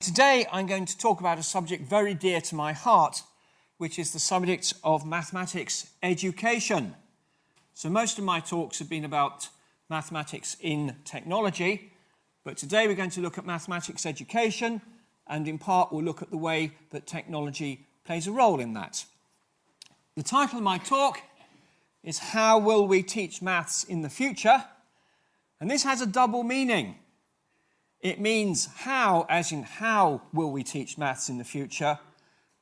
Today I'm going to talk about a subject very dear to my heart, which is the subject of mathematics education. So most of my talks have been about mathematics in technology, but today we're going to look at mathematics education, and in part we'll look at the way that technology plays a role in that. The title of my talk is How Will We Teach Maths in the Future? And this has a double meaning. It means how, as in how will we teach maths in the future,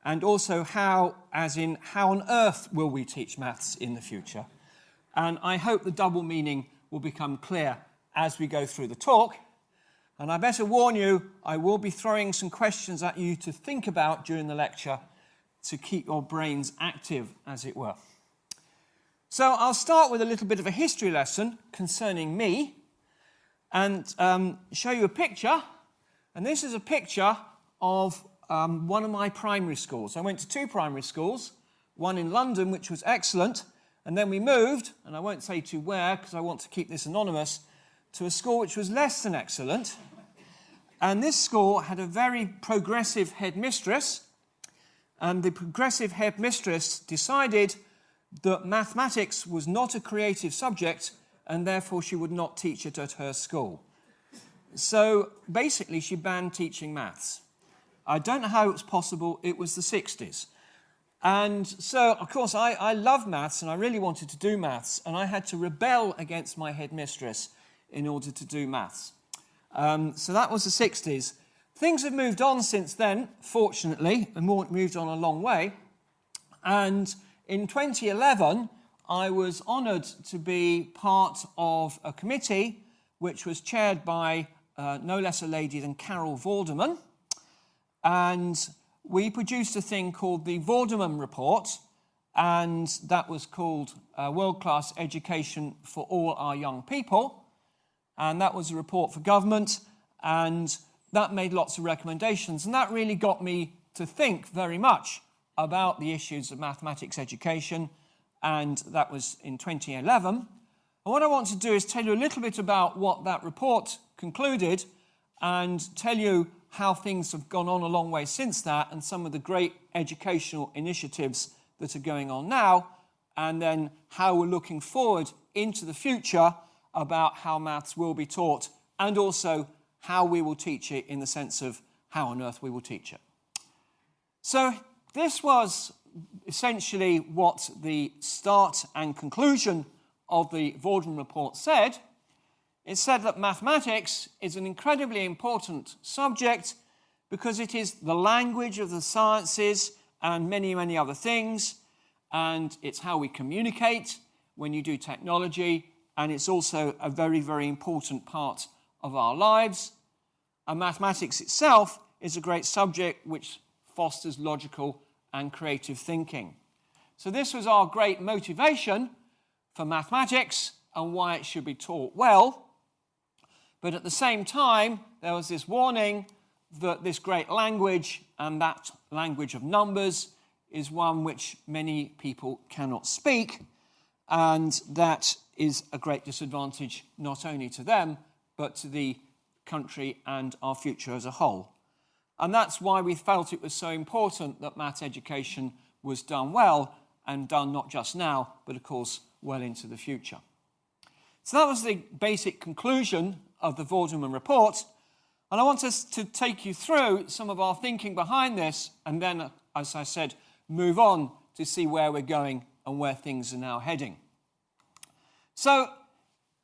and also how, as in how on earth will we teach maths in the future. And I hope the double meaning will become clear as we go through the talk. And I better warn you, I will be throwing some questions at you to think about during the lecture to keep your brains active, as it were. So I'll start with a little bit of a history lesson concerning me and show you a picture. And this is a picture of one of my primary schools. I went to two primary schools, one in London, which was excellent, and then we moved, and I won't say to where because I want to keep this anonymous, to a school which was less than excellent. And this school had a very progressive headmistress, and the progressive headmistress decided that mathematics was not a creative subject, and therefore she would not teach it at her school. So basically she banned teaching maths. I don't know how it was possible. It was the 60s. And so, of course, I love maths and I really wanted to do maths, and I had to rebel against my headmistress in order to do maths. So that was the 60s. Things have moved on since then, fortunately, and moved on a long way. And in 2011, I was honoured to be part of a committee which was chaired by no less a lady than Carol Vorderman. And we produced a thing called the Vorderman Report, and that was called World-Class Education for All Our Young People. And that was a report for government, and that made lots of recommendations. And that really got me to think very much about the issues of mathematics education, and that was in 2011. And what I want to do is tell you a little bit about what that report concluded and tell you how things have gone on a long way since that and some of the great educational initiatives that are going on now, and then how we're looking forward into the future about how maths will be taught, and also how we will teach it in the sense of how on earth we will teach it. So this was essentially what the start and conclusion of the Vorderman report said. It said that mathematics is an incredibly important subject because it is the language of the sciences and many, many other things, and it's how we communicate when you do technology, and it's also a very, very important part of our lives. And mathematics itself is a great subject which fosters logical and creative thinking. So this was our great motivation for mathematics and why it should be taught well. But at the same time, there was this warning that this great language, and that language of numbers, is one which many people cannot speak, and that is a great disadvantage not only to them, but to the country and our future as a whole. And that's why we felt it was so important that maths education was done well, and done not just now, but of course well into the future. So that was the basic conclusion of the Vorderman report, and I want us to take you through some of our thinking behind this, and then, as I said, move on to see where we're going and where things are now heading. So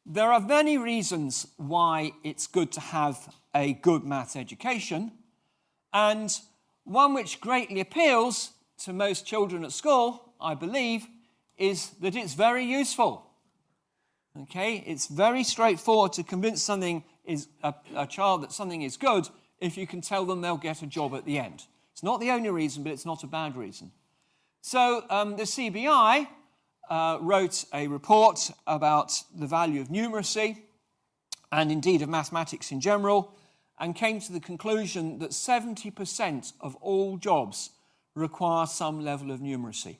there are many reasons why it's good to have a good maths education, and one which greatly appeals to most children at school, I believe, is that it's very useful. Okay, it's very straightforward to convince something is a child that something is good if you can tell them they'll get a job at the end. It's not the only reason, but it's not a bad reason. So the CBI wrote a report about the value of numeracy, and indeed of mathematics in general, and came to the conclusion that 70% of all jobs require some level of numeracy.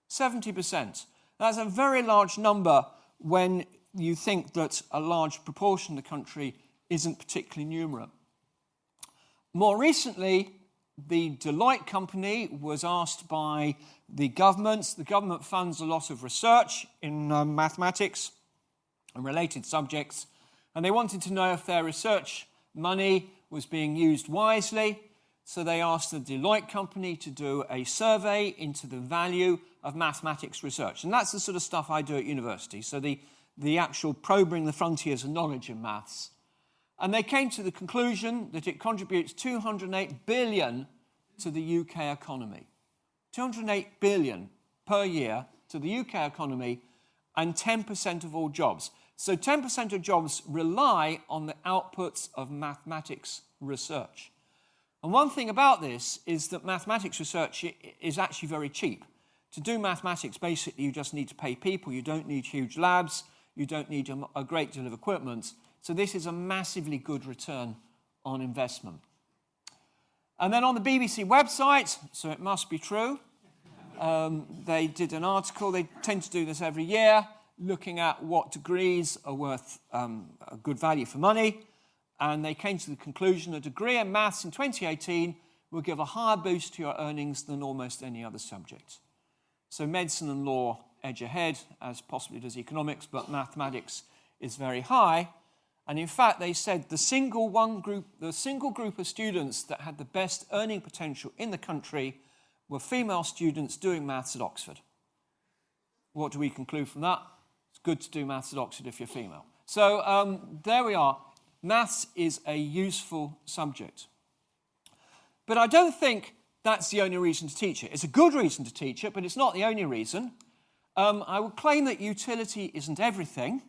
70%. That's a very large number when you think that a large proportion of the country isn't particularly numerate. More recently, the Deloitte company was asked by the government. The government funds a lot of research in mathematics and related subjects, and they wanted to know if their research money was being used wisely. So they asked the Deloitte company to do a survey into the value of mathematics research. And that's the sort of stuff I do at university, so the actual probing the frontiers of knowledge in maths. And they came to the conclusion that it contributes 208 billion to the UK economy. 208 billion per year to the UK economy, and 10% of all jobs. So 10% of jobs rely on the outputs of mathematics research. And one thing about this is that mathematics research is actually very cheap. To do mathematics, basically, you just need to pay people. You don't need huge labs. You don't need a great deal of equipment. So this is a massively good return on investment. And then on the BBC website, so it must be true, they did an article. They tend to do this every year, looking at what degrees are worth a good value for money. And they came to the conclusion a degree in maths in 2018 will give a higher boost to your earnings than almost any other subject. So medicine and law edge ahead, as possibly does economics, but mathematics is very high. And in fact, they said the single group of students that had the best earning potential in the country were female students doing maths at Oxford. What do we conclude from that? It's good to do maths at Oxford if you're female. So there we are. Maths is a useful subject. But I don't think that's the only reason to teach it. It's a good reason to teach it, but it's not the only reason. I would claim that utility isn't everything.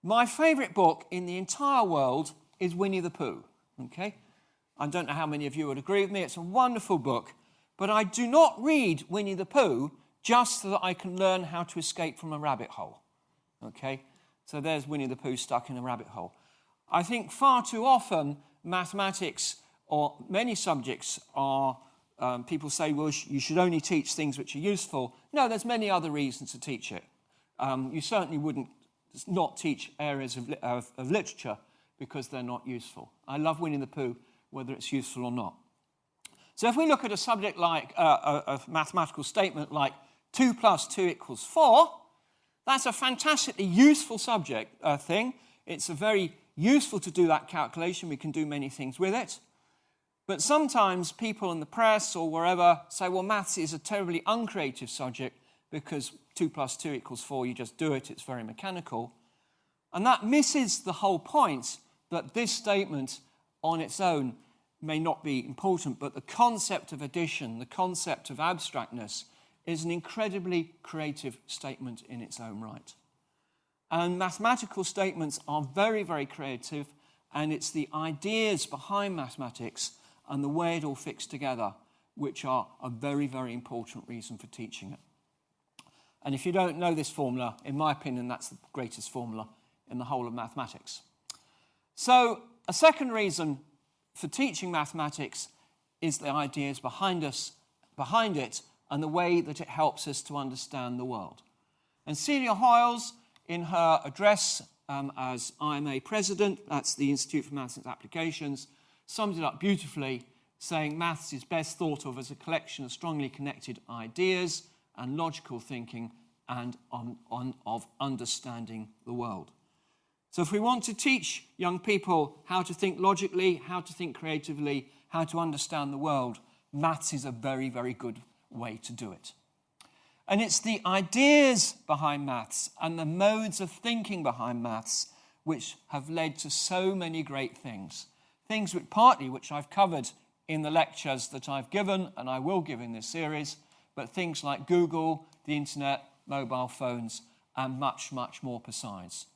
My favourite book in the entire world is Winnie the Pooh. Okay? I don't know how many of you would agree with me. It's a wonderful book. But I do not read Winnie the Pooh just so that I can learn how to escape from a rabbit hole. Okay? So there's Winnie the Pooh stuck in a rabbit hole. I think far too often mathematics or many subjects are, people say, well, you should only teach things which are useful. No, there's many other reasons to teach it. You certainly wouldn't not teach areas of literature because they're not useful. I love Winnie the Pooh, whether it's useful or not. So if we look at a subject like a mathematical statement like 2 + 2 = 4, that's a fantastically useful subject thing. It's a very useful to do that calculation. We can do many things with it. But sometimes people in the press or wherever say, well, maths is a terribly uncreative subject because 2 + 2 = 4, you just do it, it's very mechanical. And that misses the whole point that this statement on its own may not be important, but the concept of addition, the concept of abstractness, is an incredibly creative statement in its own right. And mathematical statements are very, very creative, and it's the ideas behind mathematics and the way it all fits together which are a very, very important reason for teaching it. And if you don't know this formula, in my opinion, that's the greatest formula in the whole of mathematics. So a second reason for teaching mathematics is the ideas behind it, and the way that it helps us to understand the world. And Celia Hoyles, in her address as IMA president, that's the Institute for Mathematics Applications, summed it up beautifully, saying maths is best thought of as a collection of strongly connected ideas and logical thinking and of understanding the world. So if we want to teach young people how to think logically, how to think creatively, how to understand the world, maths is a very, very good way to do it. And it's the ideas behind maths and the modes of thinking behind maths which have led to so many great things. Things which I've covered in the lectures that I've given and I will give in this series, but things like Google, the internet, mobile phones, and much, much more besides.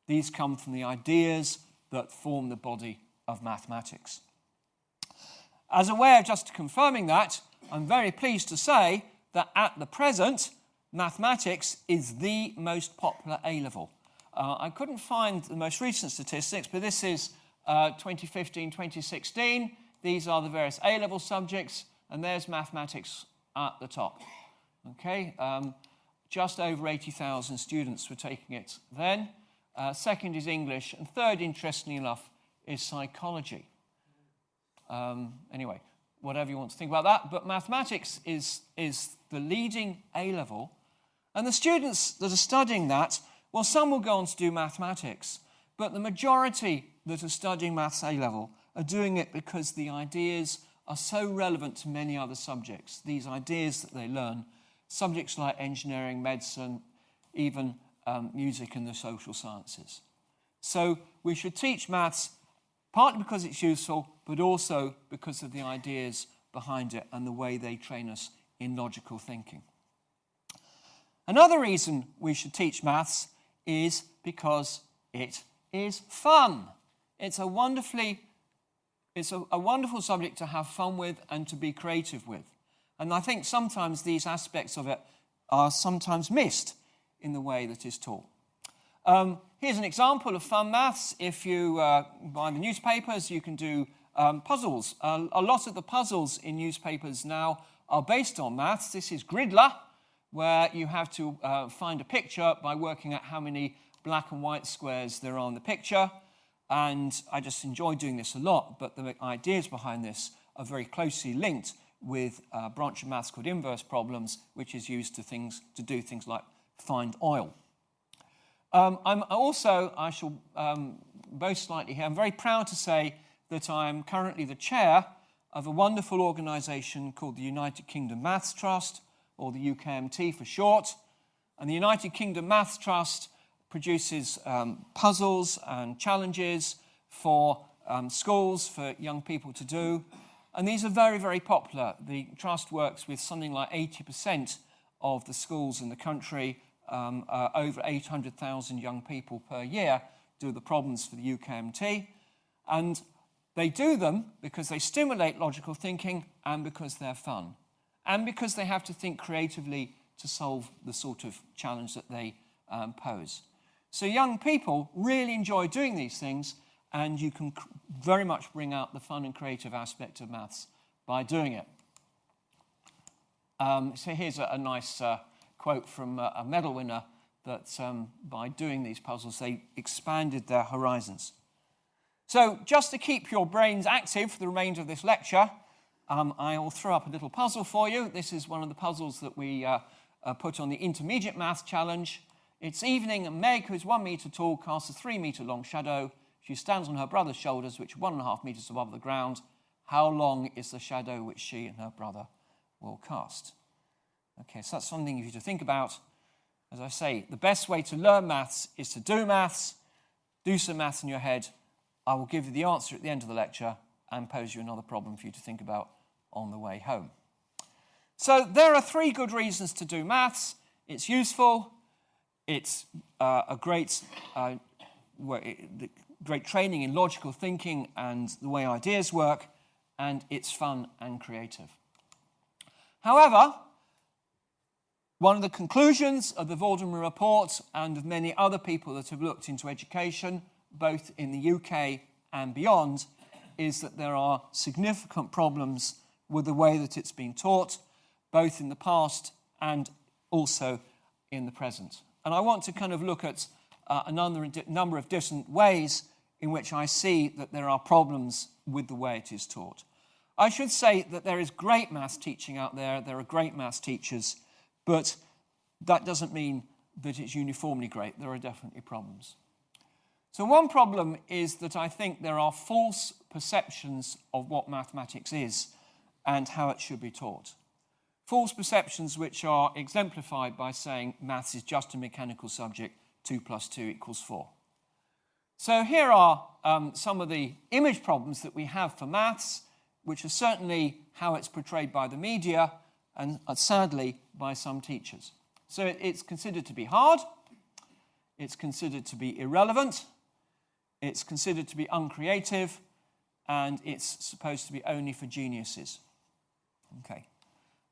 These come from the ideas that form the body of mathematics. As a way of just confirming that, I'm very pleased to say that at the present, mathematics is the most popular A-level. I couldn't find the most recent statistics, but this is 2015, 2016. These are the various A-level subjects, and there's mathematics at the top. Okay, just over 80,000 students were taking it then. Second is English, and third, interestingly enough, is psychology. Anyway, whatever you want to think about that. But mathematics is the leading A-level. And the students that are studying that, well, some will go on to do mathematics, but the majority that are studying maths A-level are doing it because the ideas are so relevant to many other subjects. These ideas that they learn, subjects like engineering, medicine, even music and the social sciences. So we should teach maths partly because it's useful, but also because of the ideas behind it and the way they train us in logical thinking. Another reason we should teach maths is because it is fun. It's a wonderful subject to have fun with and to be creative with. And I think sometimes these aspects of it are sometimes missed in the way that it's taught. Here's an example of fun maths. If you buy the newspapers, you can do puzzles. A lot of the puzzles in newspapers now are based on maths. This is Gridler, where you have to find a picture by working out how many black and white squares there are in the picture. And I just enjoy doing this a lot, but the ideas behind this are very closely linked with a branch of maths called inverse problems, which is used to do things like find oil. I shall boast slightly here, I'm very proud to say that I'm currently the chair of a wonderful organisation called the United Kingdom Maths Trust, or the UKMT for short. And the United Kingdom Maths Trust produces puzzles and challenges for schools, for young people to do. And these are very, very popular. The trust works with something like 80% of the schools in the country. Over 800,000 young people per year do the problems for the UKMT. And they do them because they stimulate logical thinking and because they're fun. And because they have to think creatively to solve the sort of challenge that they pose. So young people really enjoy doing these things, and you can very much bring out the fun and creative aspect of maths by doing it. So here's a nice quote from a medal winner that by doing these puzzles, they expanded their horizons. So just to keep your brains active for the remainder of this lecture, I will throw up a little puzzle for you. This is one of the puzzles that we put on the Intermediate Maths Challenge. It's evening, and Meg, who's 1 metre tall, casts a 3 metre long shadow. She stands on her brother's shoulders, which are 1.5 metres above the ground. How long is the shadow which she and her brother will cast? Okay, so that's something for you to think about. As I say, the best way to learn maths is to do maths. Do some maths in your head. I will give you the answer at the end of the lecture and pose you another problem for you to think about on the way home. So there are 3 good reasons to do maths. It's useful, it's a great training in logical thinking and the way ideas work, and it's fun and creative. However, one of the conclusions of the Vorderman report and of many other people that have looked into education, both in the UK and beyond, is that there are significant problems with the way that it's been taught, both in the past and also in the present. And I want to kind of look at a number of different ways in which I see that there are problems with the way it is taught. I should say that there is great maths teaching out there. There are great maths teachers, but that doesn't mean that it's uniformly great. There are definitely problems. So one problem is that I think there are false perceptions of what mathematics is and how it should be taught. False perceptions which are exemplified by saying maths is just a mechanical subject, 2 + 2 = 4. So here are some of the image problems that we have for maths, which are certainly how it's portrayed by the media and sadly by some teachers. So it's considered to be hard, it's considered to be irrelevant, it's considered to be uncreative, and it's supposed to be only for geniuses. Okay.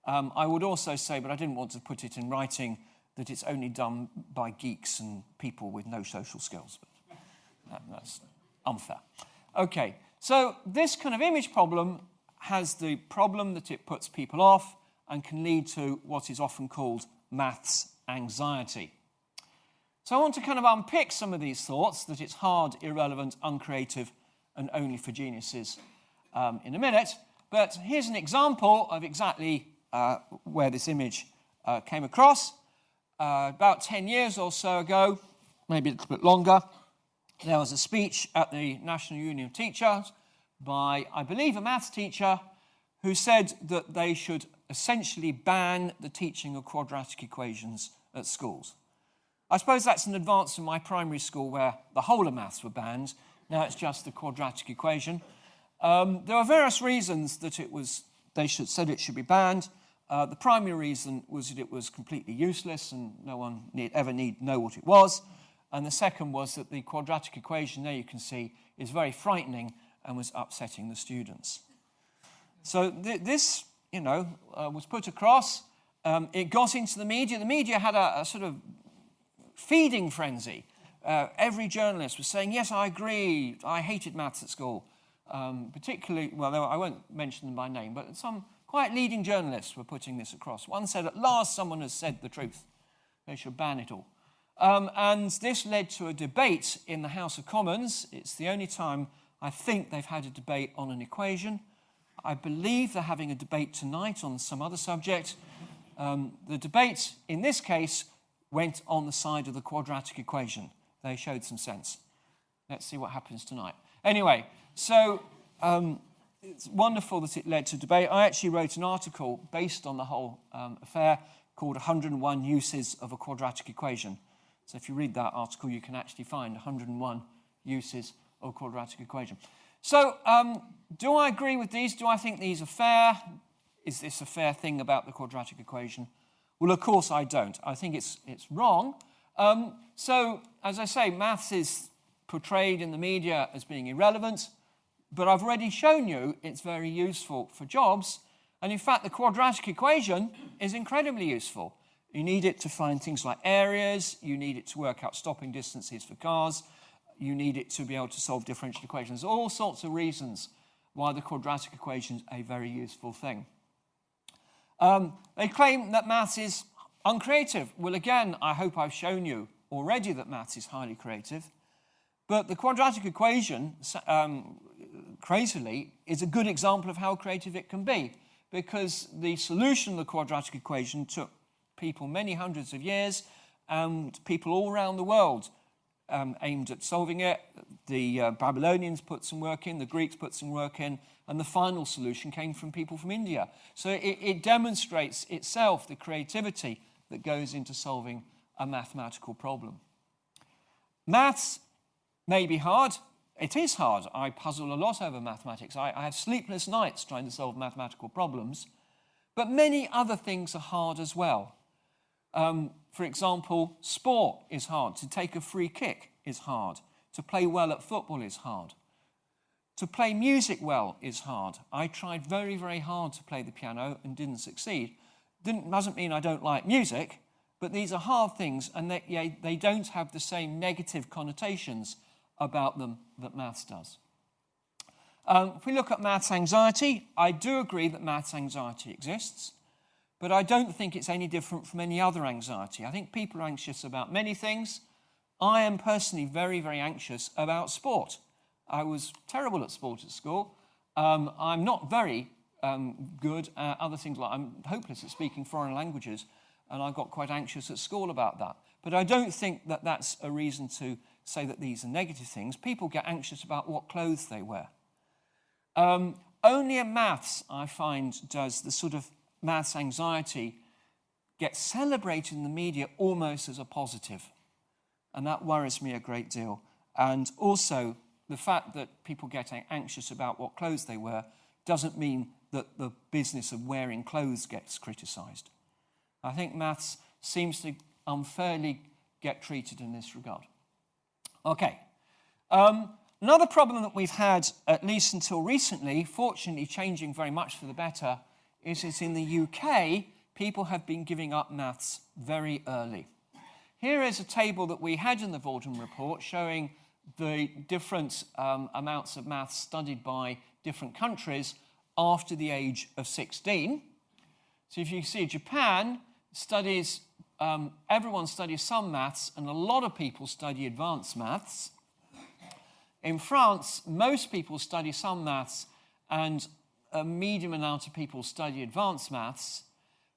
I would also say, but I didn't want to put it in writing, that it's only done by geeks and people with no social skills. But that's unfair. Okay, so this kind of image problem has the problem that it puts people off and can lead to what is often called maths anxiety. So I want to kind of unpick some of these thoughts, that it's hard, irrelevant, uncreative, and only for geniuses, in a minute. But here's an example of exactly where this image came across. About 10 years or so ago, maybe a little bit longer, there was a speech at the National Union of Teachers by, I believe, a maths teacher who said that they should essentially ban the teaching of quadratic equations at schools. I suppose that's an advance from my primary school where the whole of maths were banned. Now it's just the quadratic equation. There are various reasons that they said it should be banned. The primary reason was that it was completely useless and no one ever need know what it was. And the second was that the quadratic equation, there you can see, is very frightening and was upsetting the students. So this, was put across. It got into the media. The media had a sort of feeding frenzy. Every journalist was saying, yes, I agree, I hated maths at school. Particularly, well, I won't mention them by name, but some quite leading journalists were putting this across. One said, at last someone has said the truth. They should ban it all. And this led to a debate in the House of Commons. It's the only time I think they've had a debate on an equation. I believe they're having a debate tonight on some other subject. The debate, in this case, went on the side of the quadratic equation. They showed some sense. Let's see what happens tonight. Anyway, so it's wonderful that it led to debate. I actually wrote an article based on the whole affair called 101 Uses of a Quadratic Equation. So if you read that article, you can actually find 101 uses of a quadratic equation. So do I agree with these? Do I think these are fair? Is this a fair thing about the quadratic equation? Well, of course I don't. I think it's wrong. So, as I say, maths is portrayed in the media as being irrelevant, but I've already shown you it's very useful for jobs. And in fact, the quadratic equation is incredibly useful. You need it to find things like areas. You need it to work out stopping distances for cars. You need it to be able to solve differential equations. All sorts of reasons why the quadratic equation is a very useful thing. They claim that maths is uncreative. Well, again, I hope I've shown you already that maths is highly creative. But the quadratic equation, crazily, is a good example of how creative it can be, because the solution of the quadratic equation took people many hundreds of years, and people all around the world aimed at solving it. The Babylonians put some work in, the Greeks put some work in, and the final solution came from people from India. So it demonstrates itself the creativity that goes into solving a mathematical problem. Maths may be hard. It is hard. I puzzle a lot over mathematics. I have sleepless nights trying to solve mathematical problems. But many other things are hard as well. For example, sport is hard. To take a free kick is hard. To play well at football is hard. To play music well is hard. I tried very, very hard to play the piano and didn't succeed. Doesn't mean I don't like music, but these are hard things, and they don't have the same negative connotations about them that maths does. If we look at maths anxiety, I do agree that maths anxiety exists, but I don't think it's any different from any other anxiety. I think people are anxious about many things. I am personally very, very anxious about sport. I was terrible at sport at school. I'm not very good at other things, like I'm hopeless at speaking foreign languages, and I got quite anxious at school about that. But I don't think that that's a reason to say that these are negative things. People get anxious about what clothes they wear. Only in maths, I find, does the sort of maths anxiety get celebrated in the media almost as a positive. And that worries me a great deal. And also, the fact that people get anxious about what clothes they wear doesn't mean that the business of wearing clothes gets criticised. I think maths seems to unfairly get treated in this regard. Okay. Another problem that we've had, at least until recently, fortunately changing very much for the better, is that in the UK, people have been giving up maths very early. Here is a table that we had in the Vaughan report showing the different amounts of maths studied by different countries after the age of 16. So if you see, Japan studies, everyone studies some maths, and a lot of people study advanced maths. In France, most people study some maths, and a medium amount of people study advanced maths.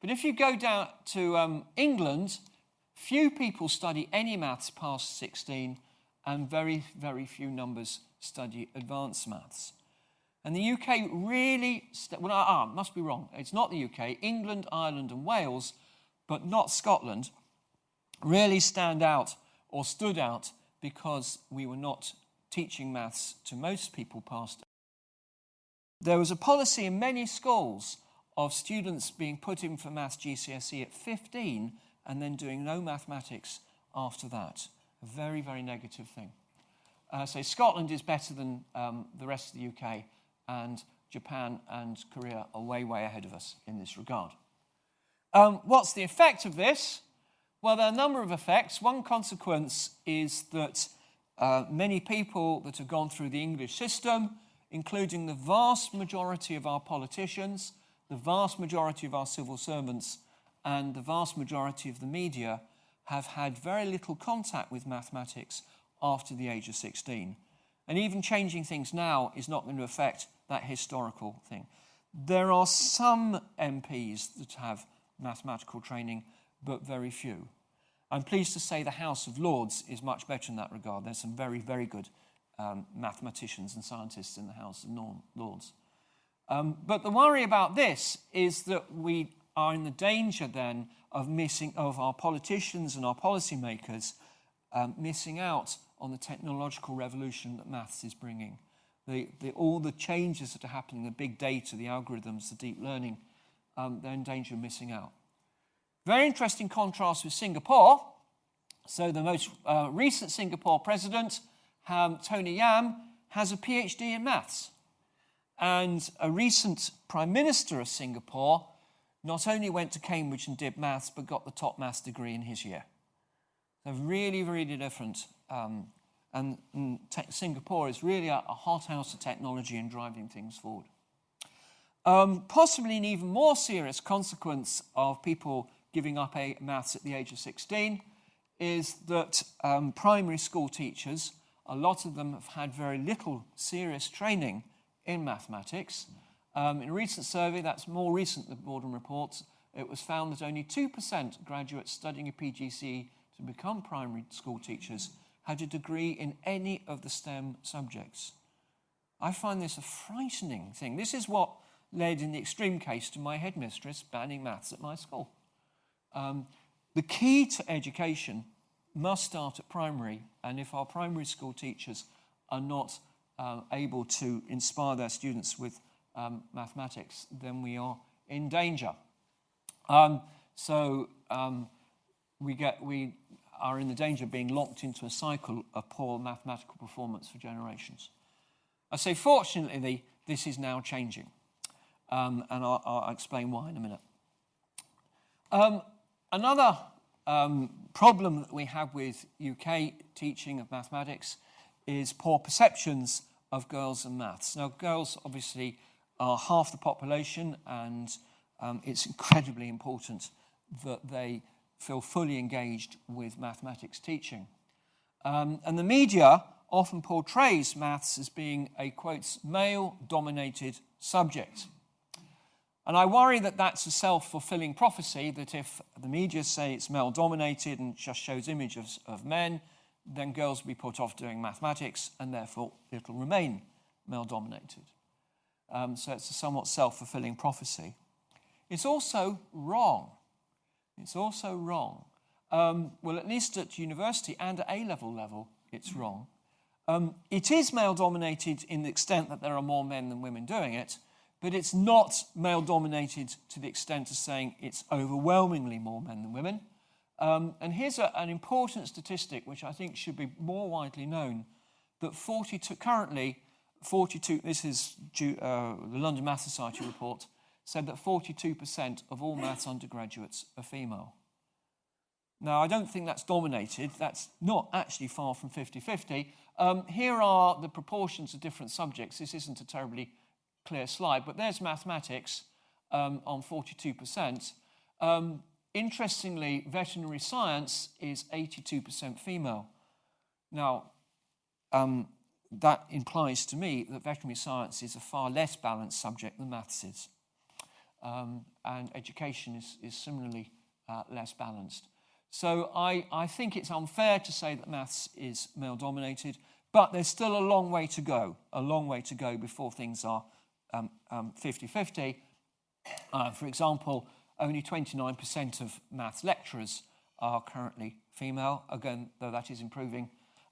But if you go down to England, few people study any maths past 16, and very, very few numbers study advanced maths. And the UK really, must be wrong, it's not the UK, England, Ireland and Wales, but not Scotland, really stand out or stood out because we were not teaching maths to most people past. There was a policy in many schools of students being put in for maths GCSE at 15 and then doing no mathematics after that. A very, very negative thing. So Scotland is better than the rest of the UK, and Japan and Korea are way, way ahead of us in this regard. What's the effect of this? Well, there are a number of effects. One consequence is that many people that have gone through the English system, including the vast majority of our politicians, the vast majority of our civil servants, and the vast majority of the media, have had very little contact with mathematics after the age of 16. And even changing things now is not going to affect that historical thing. There are some MPs that have mathematical training, but very few. I'm pleased to say the House of Lords is much better in that regard. There's some very, very good mathematicians and scientists in the House of Lords. But the worry about this is that we are in the danger then of our politicians and our policymakers missing out on the technological revolution that maths is bringing. All the changes that are happening, the big data, the algorithms, the deep learning, they're in danger of missing out. Very interesting contrast with Singapore. So the most recent Singapore president, Tony Yam, has a PhD in maths. And a recent Prime Minister of Singapore not only went to Cambridge and did maths, but got the top maths degree in his year. They're really, really different. And Singapore is really a hothouse of technology and driving things forward. Possibly an even more serious consequence of people giving up maths at the age of 16 is that primary school teachers, a lot of them have had very little serious training in mathematics. In a recent survey, that's more recent than Borden reports, it was found that only 2% graduates studying a PGCE to become primary school teachers had a degree in any of the STEM subjects. I find this a frightening thing. This is what led, in the extreme case, to my headmistress banning maths at my school. The key to education must start at primary, and if our primary school teachers are not able to inspire their students with mathematics, then we are in danger. We are in the danger of being locked into a cycle of poor mathematical performance for generations. I say, fortunately, this is now changing, and I'll explain why in a minute. Another problem that we have with UK teaching of mathematics is poor perceptions of girls and maths. Now, girls obviously are half the population, and it's incredibly important that they feel fully engaged with mathematics teaching. And the media often portrays maths as being a, quotes, male-dominated subject. And I worry that that's a self-fulfilling prophecy, that if the media say it's male-dominated and just shows images of men, then girls will be put off doing mathematics, and therefore it'll remain male-dominated. So it's a somewhat self-fulfilling prophecy. It's also wrong. It's also wrong. Well, at least at university and at A-level level, it's wrong. It is male-dominated in the extent that there are more men than women doing it, but it's not male-dominated to the extent of saying it's overwhelmingly more men than women. And here's an important statistic which I think should be more widely known, that currently 42, this is the London Math Society report, said that 42% of all maths undergraduates are female. Now, I don't think that's dominated. That's not actually far from 50-50. Here are the proportions of different subjects. This isn't a terribly clear slide, but there's mathematics on 42%. Interestingly, veterinary science is 82% female. Now, that implies to me that veterinary science is a far less balanced subject than maths is. And education is similarly less balanced. So I think it's unfair to say that maths is male-dominated, but there's still a long way to go before things are 50-50. For example, only 29% of maths lecturers are currently female, again, though that is improving.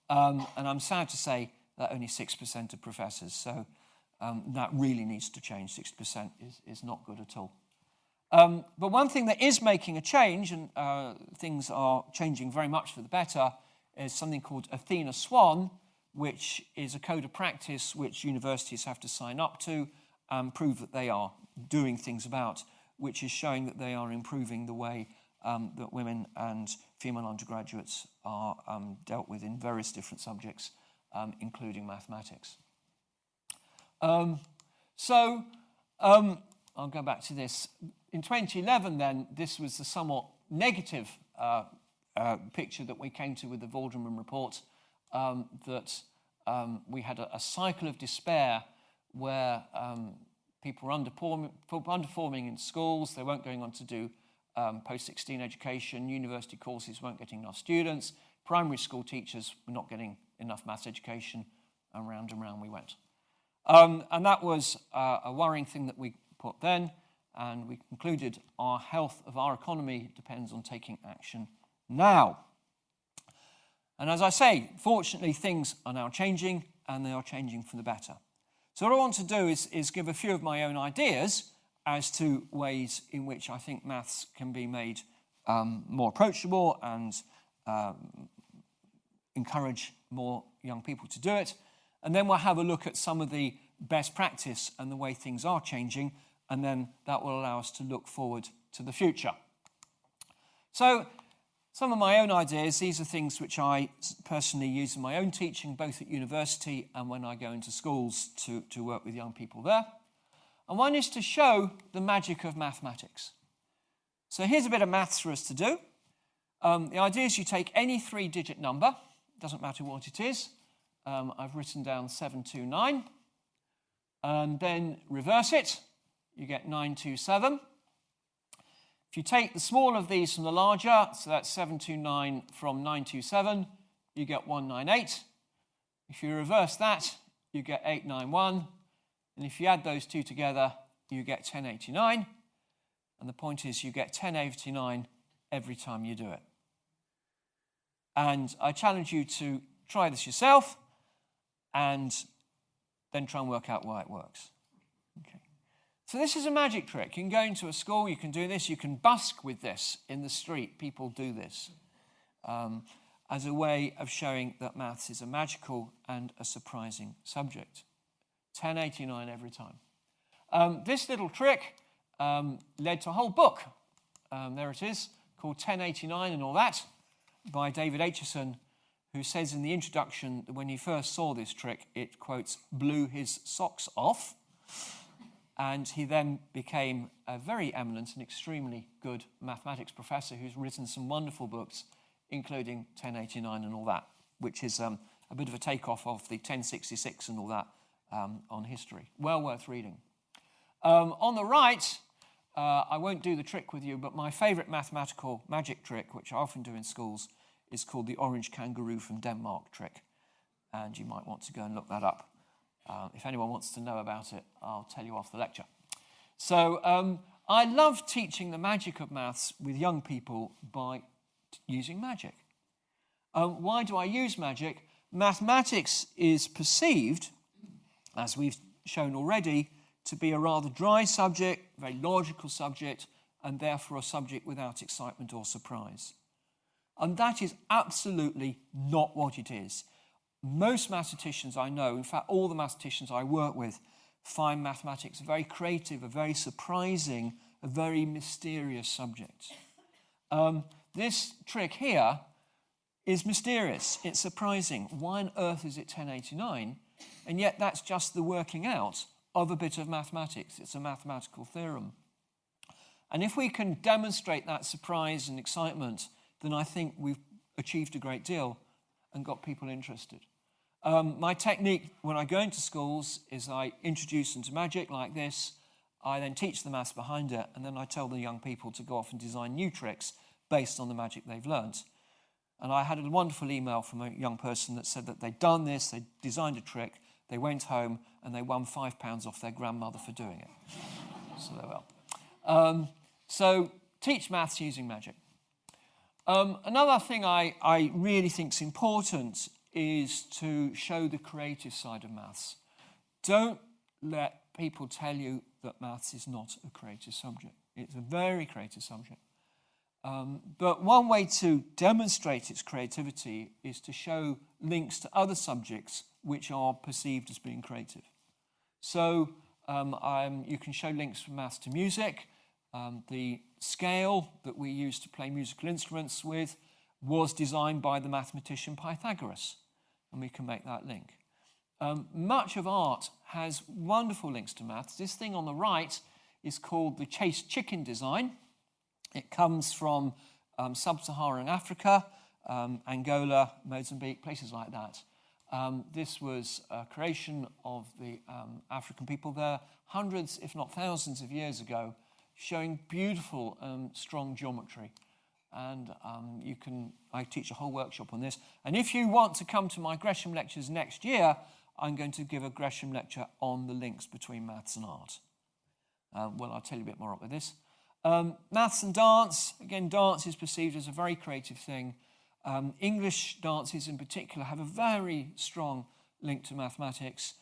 And I'm sad to say that only 6% are professors, so that really needs to change. 6% is not good at all. But one thing that is making a change, and things are changing very much for the better, is something called Athena Swan, which is a code of practice which universities have to sign up to and prove that they are doing things about, which is showing that they are improving the way that women and female undergraduates are dealt with in various different subjects, including mathematics. I'll go back to this. In 2011, then, this was the somewhat negative picture that we came to with the Vorderman report, that we had a cycle of despair where people were underperforming in schools, they weren't going on to do post-16 education, university courses weren't getting enough students, primary school teachers were not getting enough maths education, and round we went. And that was a worrying thing that we put then, and we concluded our health of our economy depends on taking action now. And as I say, fortunately, things are now changing, and they are changing for the better. So what I want to do is give a few of my own ideas as to ways in which I think maths can be made more approachable and encourage more young people to do it. And then we'll have a look at some of the best practice and the way things are changing, and then that will allow us to look forward to the future. So some of my own ideas, these are things which I personally use in my own teaching, both at university and when I go into schools to work with young people there. And one is to show the magic of mathematics. So here's a bit of maths for us to do. The idea is you take any 3-digit number, doesn't matter what it is. I've written down 729, and then reverse it, you get 927. If you take the smaller of these from the larger, so that's 729 from 927, you get 198. If you reverse that, you get 891. And if you add those two together, you get 1089. And the point is you get 1089 every time you do it. And I challenge you to try this yourself and then try and work out why it works. Okay. So this is a magic trick. You can go into a school, you can do this, you can busk with this in the street. People do this as a way of showing that maths is a magical and a surprising subject. 1089 every time. This little trick led to a whole book. There it is, called 1089 and All That, by David Aitchison, who says in the introduction that when he first saw this trick, it, quotes, blew his socks off. And he then became a very eminent and extremely good mathematics professor who's written some wonderful books, including 1089 and All That, which is a bit of a takeoff of the 1066 and All That on history. Well worth reading. On the right, I won't do the trick with you, but my favourite mathematical magic trick, which I often do in schools, is called the orange kangaroo from Denmark trick. And you might want to go and look that up. If anyone wants to know about it, I'll tell you after the lecture. So I love teaching the magic of maths with young people by using magic. Why do I use magic? Mathematics is perceived, as we've shown already, to be a rather dry subject, very logical subject, and therefore a subject without excitement or surprise. And that is absolutely not what it is. Most mathematicians I know, in fact all the mathematicians I work with, find mathematics a very creative, a very surprising, a very mysterious subject. This trick here is mysterious, it's surprising. Why on earth is it 1089? And yet that's just the working out of a bit of mathematics. It's a mathematical theorem. And if we can demonstrate that surprise and excitement, then I think we've achieved a great deal and got people interested. My technique when I go into schools is I introduce them to magic like this. I then teach the maths behind it, and then I tell the young people to go off and design new tricks based on the magic they've learned. And I had a wonderful email from a young person that said that they'd done this, they designed a trick, they went home, and they won £5 off their grandmother for doing it. So there we are. So teach maths using magic. Another thing I really think is important is to show the creative side of maths. Don't let people tell you that maths is not a creative subject. It's a very creative subject. But one way to demonstrate its creativity is to show links to other subjects which are perceived as being creative. So you can show links from maths to music. The scale that we use to play musical instruments with was designed by the mathematician Pythagoras, and we can make that link. Much of art has wonderful links to maths. This thing on the right is called the chased chicken design. It comes from sub-Saharan Africa, Angola, Mozambique, places like that. This was a creation of the African people there hundreds, if not thousands of years ago, showing beautiful strong geometry. And I teach a whole workshop on this. And if you want to come to my Gresham lectures next year, I'm going to give a Gresham lecture on the links between maths and art. Well, I'll tell you a bit more about this. Maths and dance. Again, dance is perceived as a very creative thing. English dances in particular have a very strong link to mathematics.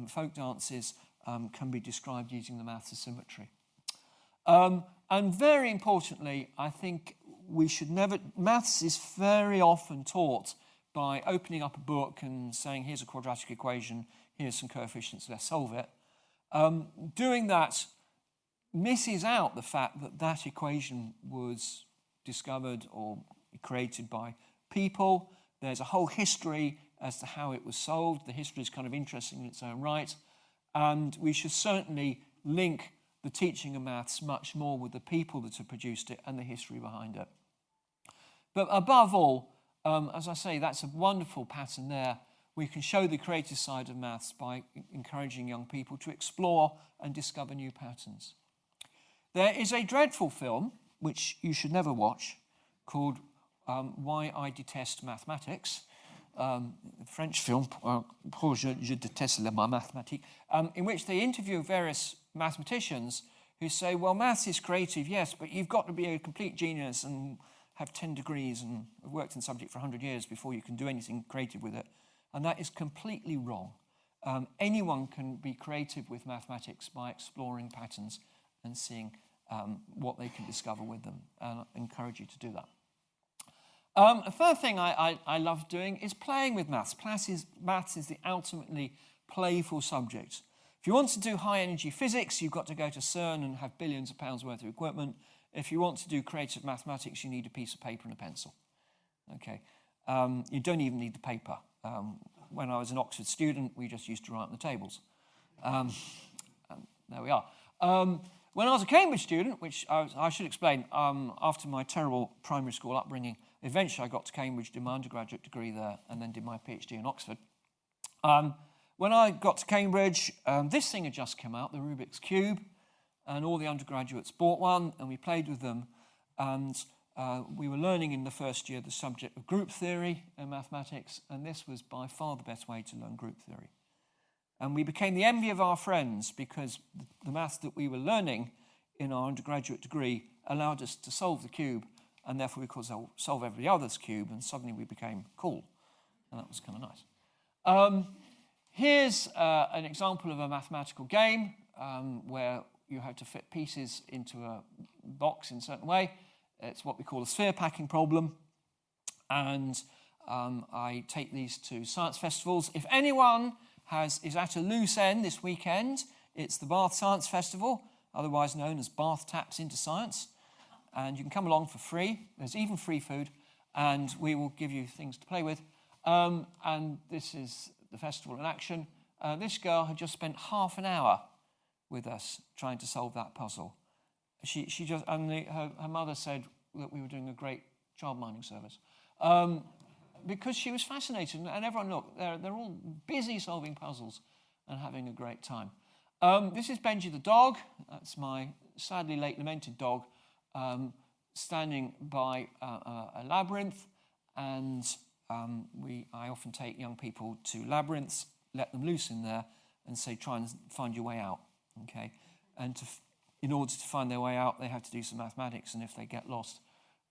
Folk dances can be described using the maths of symmetry. And very importantly, I think maths is very often taught by opening up a book and saying, here's a quadratic equation, here's some coefficients, let's solve it. Doing that misses out the fact that that equation was discovered or created by people. There's a whole history as to how it was solved. The history is kind of interesting in its own right. And we should certainly link the teaching of maths much more with the people that have produced it and the history behind it. But above all, as I say, that's a wonderful pattern there. We can show the creative side of maths by encouraging young people to explore and discover new patterns. There is a dreadful film, which you should never watch, called Why I Detest Mathematics. French film, Pour je déteste les mathématiques, in which they interview various mathematicians who say, well, maths is creative, yes, but you've got to be a complete genius and have 10 degrees and have worked in the subject for 100 years before you can do anything creative with it. And that is completely wrong. Anyone can be creative with mathematics by exploring patterns and seeing what they can discover with them. And I encourage you to do that. A third thing I love doing is playing with maths. Maths is the ultimately playful subject. If you want to do high-energy physics, you've got to go to CERN and have billions of pounds worth of equipment. If you want to do creative mathematics, you need a piece of paper and a pencil. Okay, you don't even need the paper. When I was an Oxford student, we just used to write on the tables. And there we are. When I was a Cambridge student, which I should explain, after my terrible primary school upbringing, eventually I got to Cambridge, did my undergraduate degree there, and then did my PhD in Oxford. When I got to Cambridge, this thing had just come out, the Rubik's Cube, and all the undergraduates bought one, and we played with them. And we were learning in the first year the subject of group theory in mathematics, and this was by far the best way to learn group theory. And we became the envy of our friends because the maths that we were learning in our undergraduate degree allowed us to solve the cube, and therefore we could solve every other's cube, and suddenly we became cool. And that was kind of nice. Here's an example of a mathematical game where you have to fit pieces into a box in a certain way. It's what we call a sphere packing problem. And I take these to science festivals. If anyone is at a loose end this weekend, it's the Bath Science Festival, otherwise known as Bath Taps into Science. And you can come along for free. There's even free food, and we will give you things to play with. And this is the festival in action. This girl had just spent half an hour with us trying to solve that puzzle. Her mother said that we were doing a great childminding service. because she was fascinated, and everyone, look, they're all busy solving puzzles and having a great time. This is Benji the dog. That's my sadly late lamented dog, standing by a labyrinth, and I often take young people to labyrinths, let them loose in there, and say, try and find your way out, okay? And in order to find their way out, they have to do some mathematics, and if they get lost,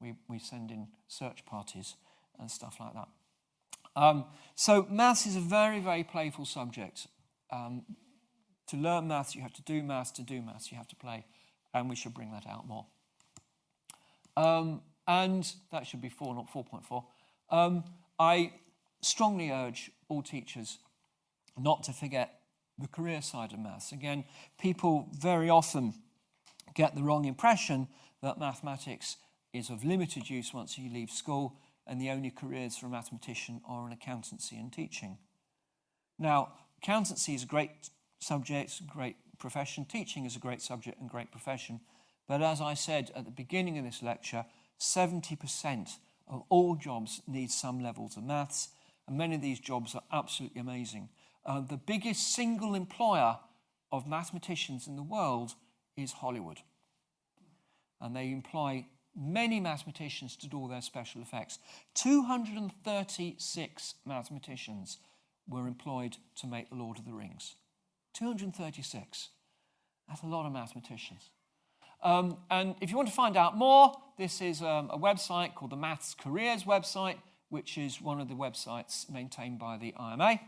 we send in search parties and stuff like that. So maths is a very, very playful subject. To learn maths, you have to do maths. To do maths, you have to play, and we should bring that out more. And that should be 4, not 4.4. I strongly urge all teachers not to forget the career side of maths. Again, people very often get the wrong impression that mathematics is of limited use once you leave school, and the only careers for a mathematician are in accountancy and teaching. Now, accountancy is a great subject, great profession. Teaching is a great subject and great profession. But as I said at the beginning of this lecture, 70% of all jobs need some levels of maths, and many of these jobs are absolutely amazing. The biggest single employer of mathematicians in the world is Hollywood. And they employ many mathematicians to do all their special effects. 236 mathematicians were employed to make The Lord of the Rings. 236. That's a lot of mathematicians. And if you want to find out more, this is a website called the Maths Careers website, which is one of the websites maintained by the IMA.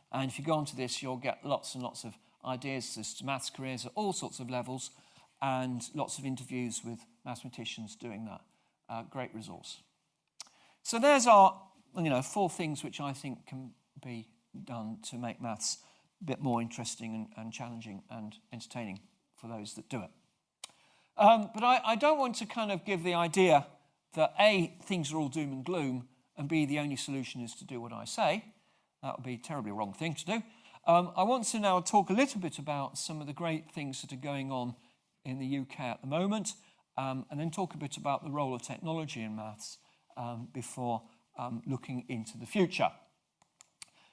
And if you go onto this, you'll get lots and lots of ideas as to maths careers at all sorts of levels, and lots of interviews with mathematicians doing that. Great resource. So there's our 4 things which I think can be done to make maths a bit more interesting and challenging and entertaining for those that do it. But I don't want to kind of give the idea that A, things are all doom and gloom, and B, the only solution is to do what I say. That would be a terribly wrong thing to do. I want to now talk a little bit about some of the great things that are going on in the UK at the moment, and then talk a bit about the role of technology in maths before looking into the future.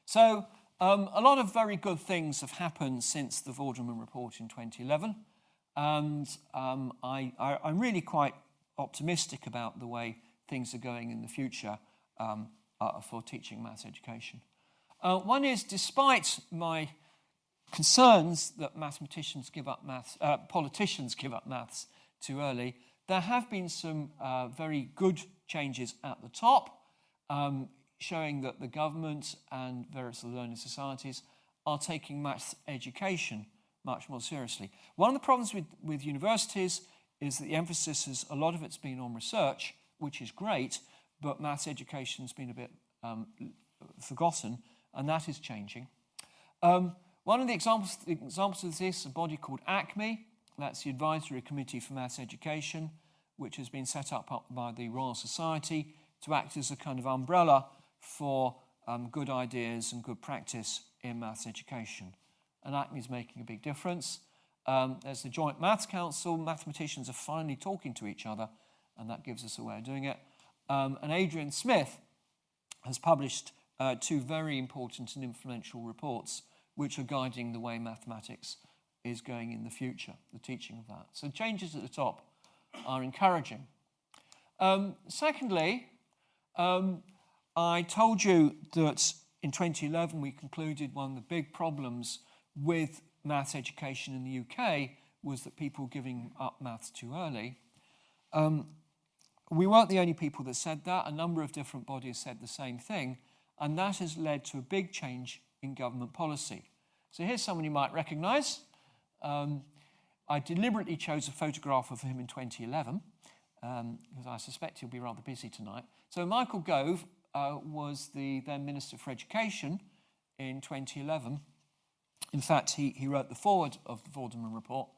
So a lot of very good things have happened since the Vorderman report in 2011, and I'm really quite optimistic about the way things are going in the future for teaching maths education. One is, despite my concerns that mathematicians give up maths, politicians give up maths too early, there have been some very good changes at the top, showing that the government and various learning societies are taking maths education much more seriously. One of the problems with universities is that the emphasis is, a lot of it's been on research, which is great, but maths education's been a bit forgotten, and that is changing. One of the examples of this is a body called ACME. That's the Advisory Committee for Maths Education, which has been set up by the Royal Society to act as a kind of umbrella for good ideas and good practice in maths education. And ACME is making a big difference. There's the Joint Maths Council. Mathematicians are finally talking to each other, and that gives us a way of doing it. And Adrian Smith has published 2 very important and influential reports which are guiding the way mathematics is going in the future, the teaching of that. So changes at the top are encouraging. Secondly, I told you that in 2011 we concluded one of the big problems with maths education in the UK was that people were giving up maths too early. We weren't the only people that said that. A number of different bodies said the same thing, and that has led to a big change in government policy. So here's someone you might recognise. I deliberately chose a photograph of him in 2011 because I suspect he'll be rather busy tonight. So Michael Gove was the then Minister for Education in 2011. In fact, he wrote the foreword of the Vorderman report.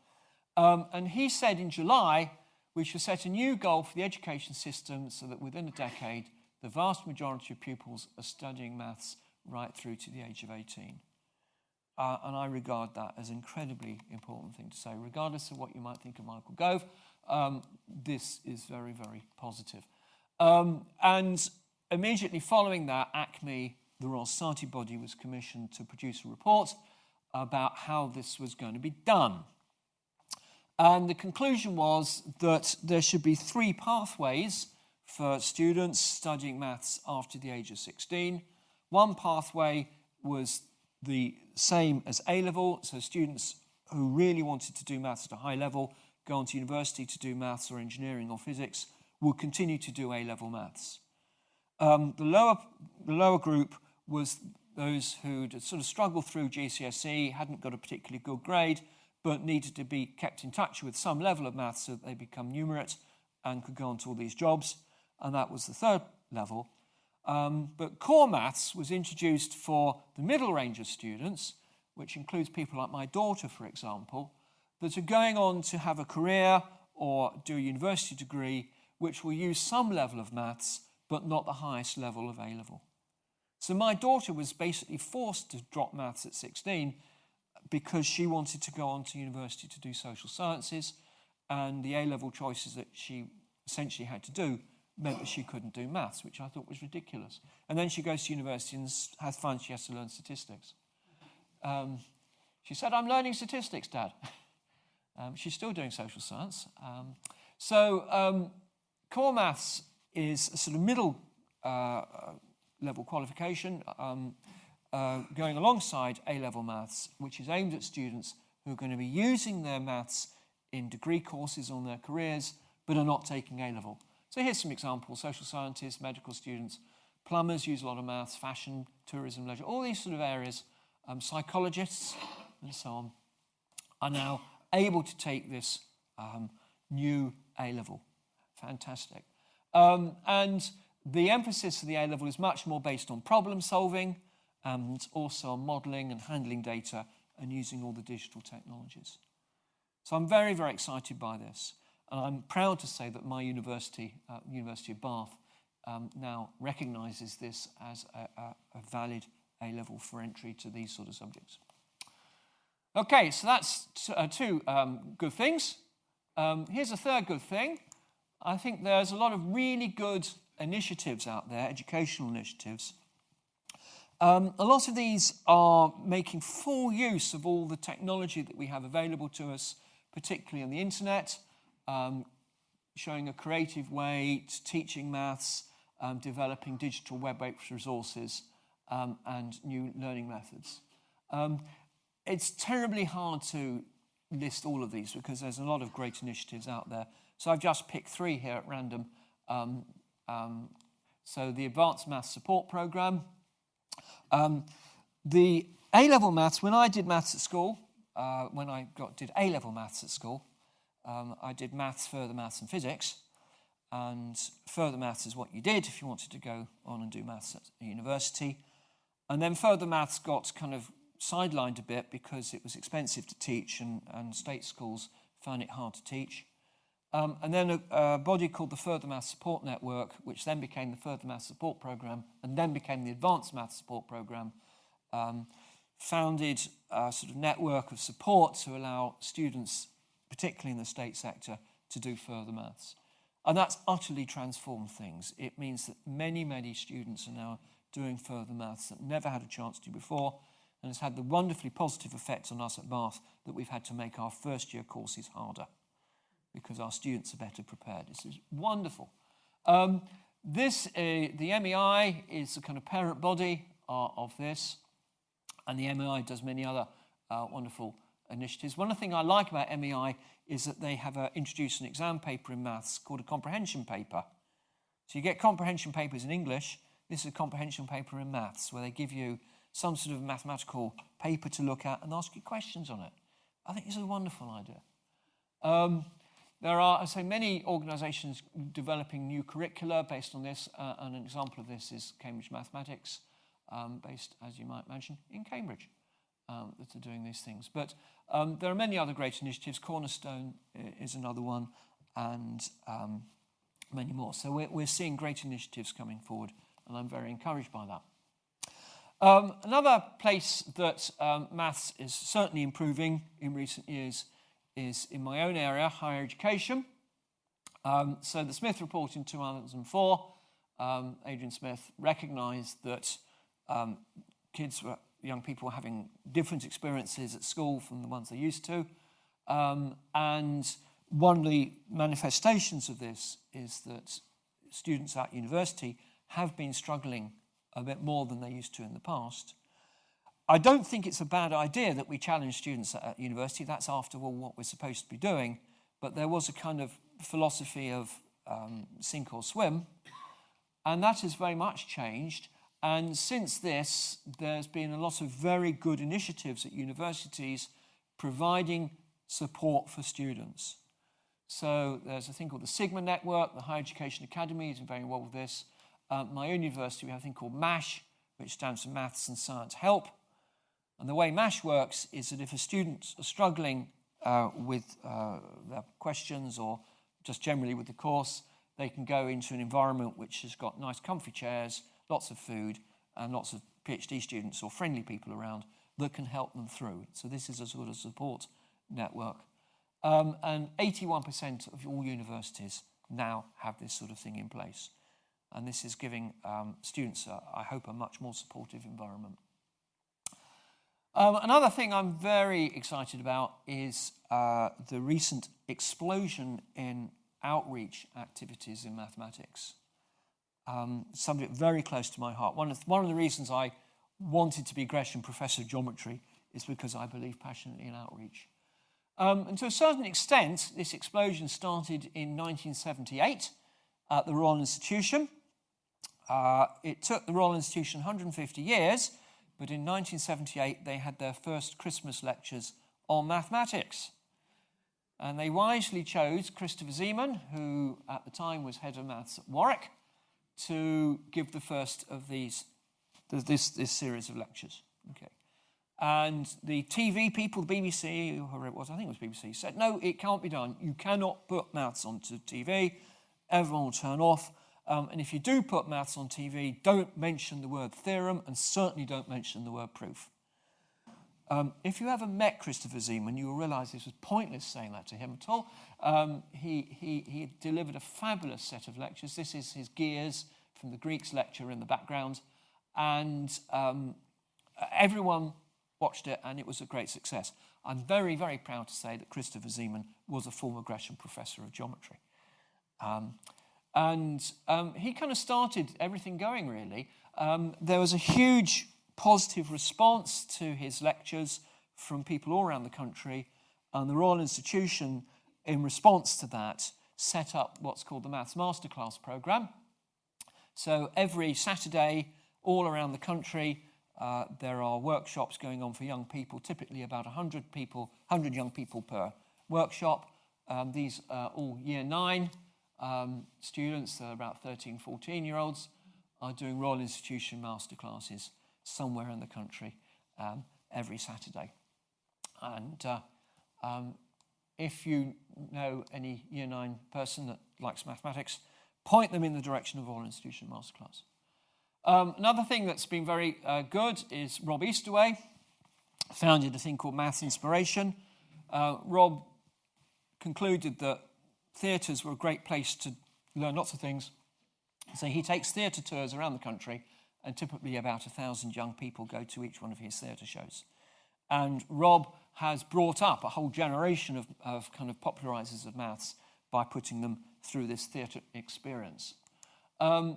And he said in July, we should set a new goal for the education system so that within a decade, the vast majority of pupils are studying maths right through to the age of 18. And I regard that as an incredibly important thing to say. Regardless of what you might think of Michael Gove, this is very, very positive. And immediately following that, ACME, the Royal Society body, was commissioned to produce a report about how this was going to be done. And the conclusion was that there should be 3 pathways for students studying maths after the age of 16. One pathway was the same as A-level, so students who really wanted to do maths at a high level, go on to university to do maths or engineering or physics, would continue to do A-level maths. The lower group was those who'd sort of struggled through GCSE, hadn't got a particularly good grade, but needed to be kept in touch with some level of maths so that they become numerate and could go on to all these jobs, and that was the 3rd level. But core maths was introduced for the middle range of students, which includes people like my daughter, for example, that are going on to have a career or do a university degree which will use some level of maths, but not the highest level of A-level. So my daughter was basically forced to drop maths at 16 because she wanted to go on to university to do social sciences, and the A-level choices that she essentially had to do meant that she couldn't do maths, which I thought was ridiculous. And then she goes to university and finds she has to learn statistics. She said, "I'm learning statistics, Dad." She's still doing social science. Core maths is a sort of middle level qualification going alongside A-level maths, which is aimed at students who are going to be using their maths in degree courses on their careers, but are not taking A-level. So here's some examples: social scientists, medical students, plumbers use a lot of maths, fashion, tourism, leisure, all these sort of areas, psychologists and so on, are now able to take this new A-level. Fantastic. And the emphasis of the A-level is much more based on problem solving and also on modelling and handling data and using all the digital technologies. So I'm very, very excited by this. And I'm proud to say that my university, University of Bath, now recognises this as a valid A-level for entry to these sort of subjects. Okay, so that's 2 good things. Here's a 3rd good thing. I think there's a lot of really good initiatives out there, educational initiatives. A lot of these are making full use of all the technology that we have available to us, particularly on the internet, showing a creative way to teaching maths, developing digital web-based resources, and new learning methods. It's terribly hard to list all of these because there's a lot of great initiatives out there. So I've just picked 3 here at random. So the Advanced Maths Support Programme. The A-level maths, when I did maths at school, when I did A-level maths at school, I did maths, further maths and physics. And further maths is what you did if you wanted to go on and do maths at a university. And then further maths got kind of sidelined a bit because it was expensive to teach and state schools found it hard to teach. And then a body called the Further Maths Support Network, which then became the Further Maths Support Programme and then became the Advanced Maths Support Programme, founded a sort of network of support to allow students, particularly in the state sector, to do further maths. And that's utterly transformed things. It means that many, many students are now doing further maths that never had a chance to before, and it's had the wonderfully positive effect on us at Bath that we've had to make our first-year courses harder because our students are better prepared. This is wonderful. The MEI is the kind of parent body of this, and the MEI does many other wonderful initiatives. One of the things I like about MEI is that they have introduced an exam paper in maths called a comprehension paper. So you get comprehension papers in English. This is a comprehension paper in maths where they give you some sort of mathematical paper to look at and ask you questions on it. I think this is a wonderful idea. There are, I say, many organisations developing new curricula based on this, and an example of this is Cambridge Mathematics, based, as you might imagine, in Cambridge, that are doing these things. But there are many other great initiatives. Cornerstone is another one, and many more. So we're seeing great initiatives coming forward, and I'm very encouraged by that. Another place that maths is certainly improving in recent years is in my own area, higher education. So the Smith report in 2004 Adrian Smith, recognised that young people were having different experiences at school from the ones they're used to. And one of the manifestations of this is that students at university have been struggling a bit more than they used to in the past. I don't think it's a bad idea that we challenge students at university. That's, after all, what we're supposed to be doing. But there was a kind of philosophy of sink or swim, and that has very much changed. And since this, there's been a lot of very good initiatives at universities providing support for students. So there's a thing called the Sigma Network. The Higher Education Academy is very involved with this. My own university, we have a thing called MASH, which stands for Maths and Science Help. And the way MASH works is that if a student is struggling with their questions or just generally with the course, they can go into an environment which has got nice comfy chairs, lots of food, and lots of PhD students or friendly people around that can help them through. So this is a sort of support network. And 81% of all universities now have this sort of thing in place. And this is giving students, I hope, a much more supportive environment. Another thing I'm very excited about is the recent explosion in outreach activities in mathematics. Something very close to my heart. One of the reasons I wanted to be Gresham Professor of Geometry is because I believe passionately in outreach. And to a certain extent, this explosion started in 1978 at the Royal Institution. It took the Royal Institution 150 years, but in 1978 they had their first Christmas lectures on mathematics. And they wisely chose Christopher Zeeman, who at the time was head of maths at Warwick, to give the first of this series of lectures. Okay. And the TV people, the BBC, whoever it was, I think it was BBC, said, no, it can't be done. You cannot put maths onto TV. Everyone will turn off. And if you do put maths on TV, don't mention the word theorem and certainly don't mention the word proof. If you ever met Christopher Zeeman, you will realise this was pointless saying that to him at all. He delivered a fabulous set of lectures. This is his Gears from the Greeks lecture in the background. And everyone watched it, and it was a great success. I'm very, very proud to say that Christopher Zeeman was a former Gresham Professor of Geometry. He kind of started everything going, really. There was a huge positive response to his lectures from people all around the country, and the Royal Institution, in response to that, set up what's called the Maths Masterclass programme. So every Saturday, all around the country, there are workshops going on for young people, typically about 100 young people per workshop. These are all Year 9 students, about 13, 14-year-olds, are doing Royal Institution masterclasses somewhere in the country every Saturday. And if you know any Year 9 person that likes mathematics, point them in the direction of Royal Institution masterclass. Another thing that's been very good is Rob Easterway founded a thing called Maths Inspiration. Rob concluded that theatres were a great place to learn lots of things. So he takes theatre tours around the country, and typically about 1,000 young people go to each one of his theatre shows. And Rob has brought up a whole generation of kind of popularisers of maths by putting them through this theatre experience.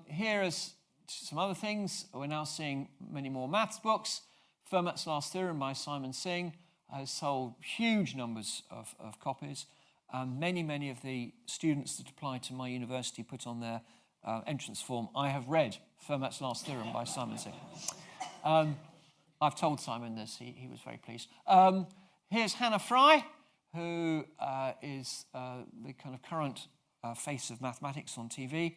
Here is some other things. We're now seeing many more maths books. Fermat's Last Theorem by Simon Singh has sold huge numbers of copies. Many of the students that applied to my university put on their entrance form, I have read Fermat's Last Theorem by Simon Singh. I've told Simon this, he was very pleased. Here's Hannah Fry, who is the kind of current face of mathematics on TV.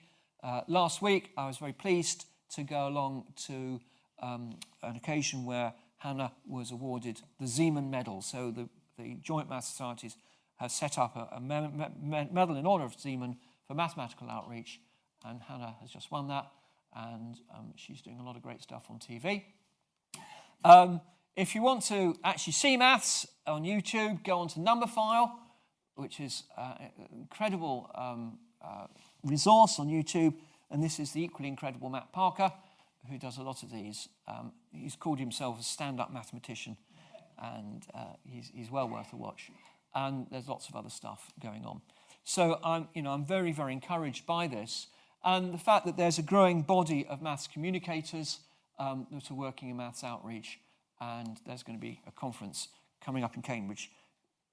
Last week, I was very pleased to go along to an occasion where Hannah was awarded the Zeeman Medal. So the Joint Maths Societies have set up a medal in honour of Zeeman for mathematical outreach, and Hannah has just won that, and she's doing a lot of great stuff on TV. If you want to actually see maths on YouTube, go on to Numberphile, which is an incredible resource on YouTube, And this is the equally incredible Matt Parker, who does a lot of these. He's called himself a stand-up mathematician, and he's well worth a watch. And there's lots of other stuff going on. So I'm very, very encouraged by this. And the fact that there's a growing body of maths communicators that are working in maths outreach, and there's going to be a conference coming up in Cambridge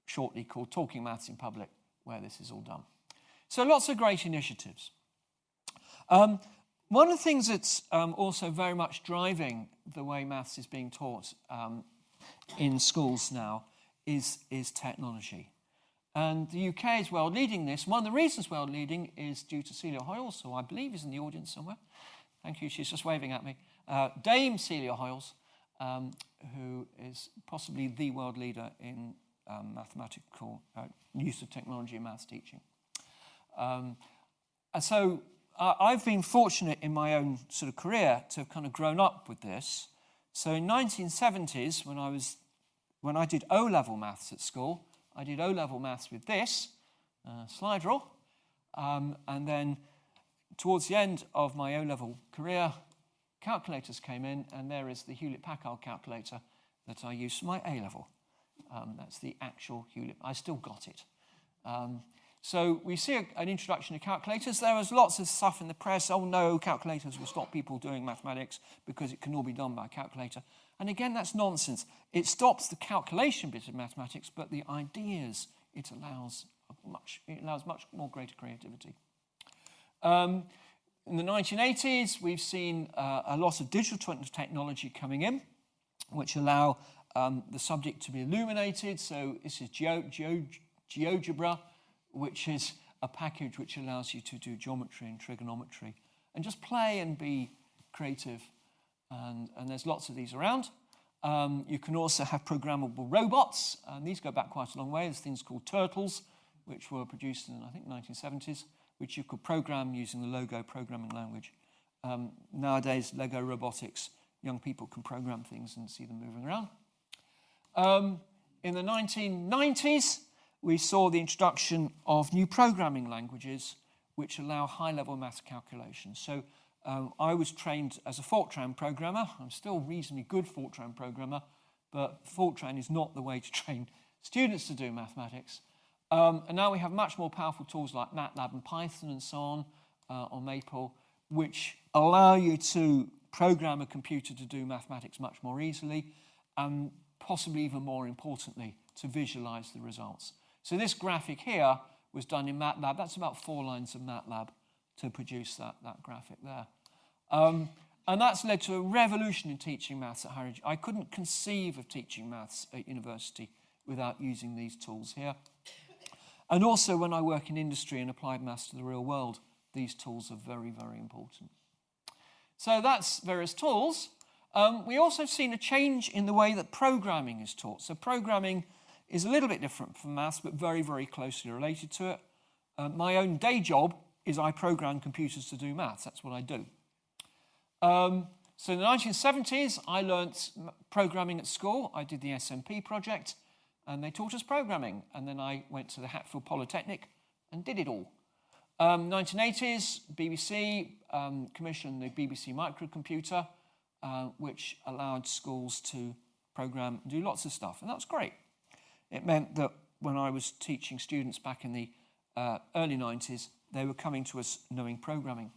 shortly called Talking Maths in Public, where this is all done. So lots of great initiatives. One of the things that's also very much driving the way maths is being taught in schools now is technology. And the UK is world leading this. One of the reasons world leading is due to Celia Hoyles, who I believe is in the audience somewhere. Thank you, she's just waving at me. Dame Celia Hoyles, who is possibly the world leader in mathematical use of technology in maths teaching. And so I've been fortunate in my own sort of career to have kind of grown up with this. So in 1970s, when I did O-level maths at school, I did O-level maths with this slide rule. And then towards the end of my O-level career, calculators came in, and there is the Hewlett-Packard calculator that I used for my A-level. That's the actual Hewlett. I still got it. So we see an introduction to calculators. There was lots of stuff in the press. Oh no, calculators will stop people doing mathematics because it can all be done by a calculator. And again, that's nonsense. It stops the calculation bit of mathematics, but the ideas it allows much more greater creativity. In the 1980s, we've seen a lot of digital technology coming in, which allow the subject to be illuminated. So this is GeoGebra, which is a package which allows you to do geometry and trigonometry and just play and be creative. And there's lots of these around. You can also have programmable robots, and these go back quite a long way. There's things called turtles, which were produced in, I think, 1970s, which you could program using the Logo programming language. Nowadays, Lego robotics, young people can program things and see them moving around. In the 1990s, we saw the introduction of new programming languages which allow high-level maths calculations. So I was trained as a Fortran programmer. I'm still a reasonably good Fortran programmer, but Fortran is not the way to train students to do mathematics. And now we have much more powerful tools like MATLAB and Python and so on Maple, which allow you to program a computer to do mathematics much more easily, and possibly even more importantly, to visualize the results. So this graphic here was done in MATLAB. That's about 4 lines of MATLAB to produce that graphic there. And that's led to a revolution in teaching maths at higher education. I couldn't conceive of teaching maths at university without using these tools here. And also when I work in industry and applied maths to the real world, these tools are very, very important. So that's various tools. We also have seen a change in the way that programming is taught. So programming is a little bit different from maths, but very, very closely related to it. My own day job is I program computers to do maths. That's what I do. So in the 1970s, I learnt programming at school. I did the SMP project, and they taught us programming. And then I went to the Hatfield Polytechnic and did it all. 1980s, BBC commissioned the BBC microcomputer, which allowed schools to program and do lots of stuff. And that was great. It meant that when I was teaching students back in the early 90s, they were coming to us knowing programming.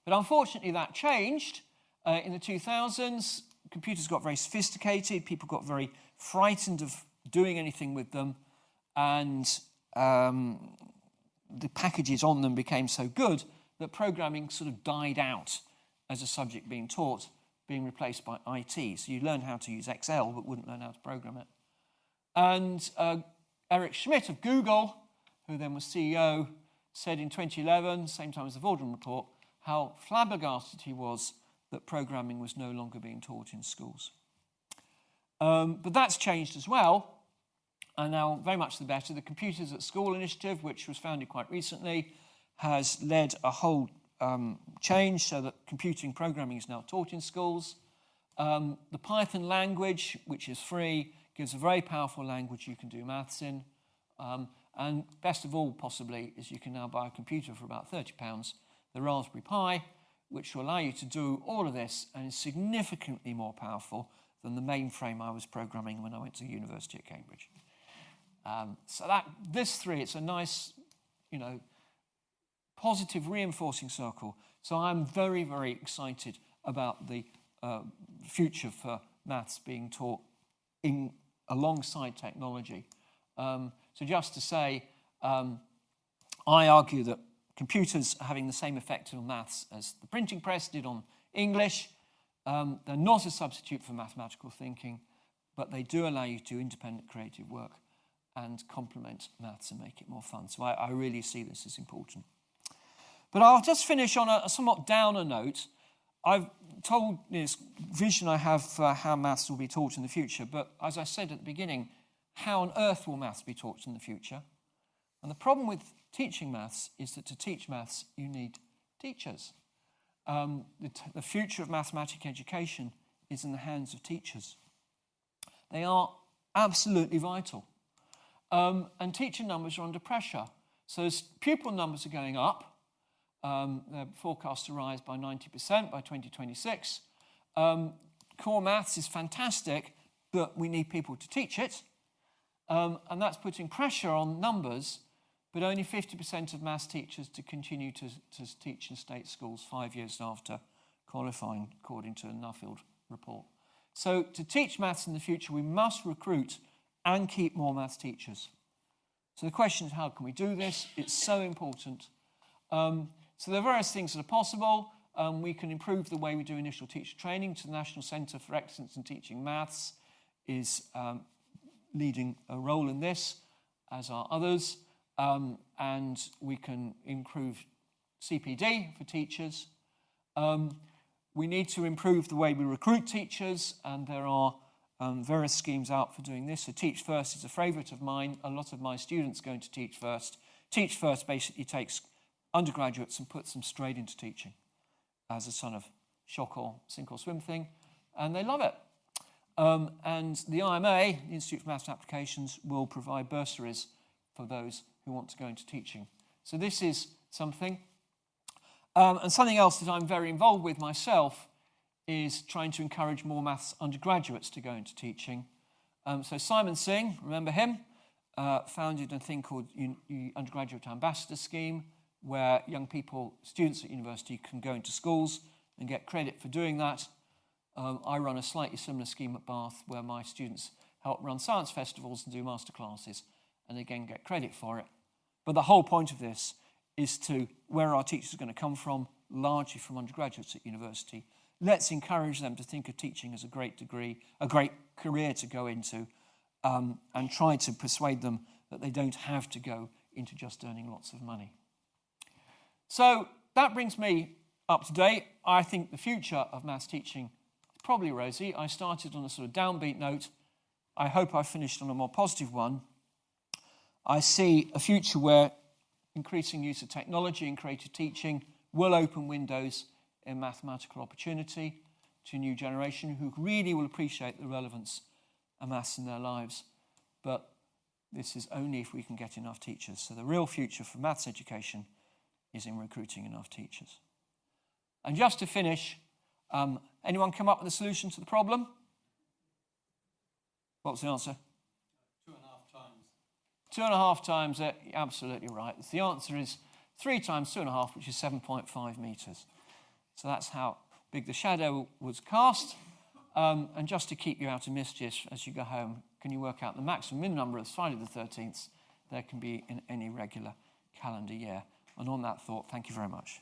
But unfortunately, that changed. In the 2000s, computers got very sophisticated. People got very frightened of doing anything with them. And the packages on them became so good that programming sort of died out as a subject being taught, being replaced by IT. So you learn how to use Excel, but wouldn't learn how to program it. And Eric Schmidt of Google, who then was CEO, said in 2011, same time as the Vaudran report, how flabbergasted he was that programming was no longer being taught in schools. But that's changed as well, and now very much the better. The Computers at School initiative, which was founded quite recently, has led a whole change so that computing programming is now taught in schools. The Python language, which is free, gives a very powerful language you can do maths in. And best of all, possibly, is you can now buy a computer for about £30 the Raspberry Pi, which will allow you to do all of this and is significantly more powerful than the mainframe I was programming when I went to the University of Cambridge. So this three, it's a nice, positive reinforcing circle. So I'm very, very excited about the future for maths being taught alongside technology. So just to say, I argue that computers are having the same effect on maths as the printing press did on English. They're not a substitute for mathematical thinking, but they do allow you to do independent creative work and complement maths and make it more fun. So I really see this as important. But I'll just finish on a somewhat downer note. I've told this vision I have for how maths will be taught in the future, but as I said at the beginning, how on earth will maths be taught in the future? And the problem with teaching maths is that to teach maths, you need teachers. The future of mathematics education is in the hands of teachers. They are absolutely vital. And teacher numbers are under pressure. So as pupil numbers are going up, they're forecast to rise by 90% by 2026. Core maths is fantastic, but we need people to teach it. And that's putting pressure on numbers, but only 50% of maths teachers to continue to teach in state schools 5 years after qualifying, according to a Nuffield report. So to teach maths in the future, we must recruit and keep more maths teachers. So the question is, how can we do this? It's so important. So there are various things that are possible. We can improve the way we do initial teacher training. So the National Centre for Excellence in Teaching Maths is leading a role in this, as are others. And we can improve CPD for teachers. We need to improve the way we recruit teachers, and there are various schemes out for doing this. So Teach First is a favourite of mine. A lot of my students go into Teach First. Teach First basically takes undergraduates and puts them straight into teaching as a sort of shock or sink or swim thing, and they love it. And the IMA, the Institute for Maths Applications, will provide bursaries for those who want to go into teaching. So this is something. And something else that I'm very involved with myself is trying to encourage more maths undergraduates to go into teaching. So Simon Singh, remember him, founded a thing called Undergraduate Ambassador Scheme, where young people, students at university, can go into schools and get credit for doing that. I run a slightly similar scheme at Bath, where my students help run science festivals and do masterclasses, and again get credit for it. But the whole point of this is to where our teachers are going to come from, largely from undergraduates at university. Let's encourage them to think of teaching as a great degree, a great career to go into, and try to persuade them that they don't have to go into just earning lots of money. So that brings me up to date. I think the future of maths teaching is probably rosy. I started on a sort of downbeat note. I hope I finished on a more positive one. I see a future where increasing use of technology in creative teaching will open windows in mathematical opportunity to a new generation who really will appreciate the relevance of maths in their lives. But this is only if we can get enough teachers. So the real future for maths education is in recruiting enough teachers. And just to finish, anyone come up with a solution to the problem? What was the answer? 2.5 times. 2.5 times, absolutely right. The answer is 3 times 2.5, which is 7.5 metres. So that's how big the shadow was cast. And just to keep you out of mischief as you go home, can you work out the maximum number of Friday the 13th there can be in any regular calendar year? And on that thought, thank you very much.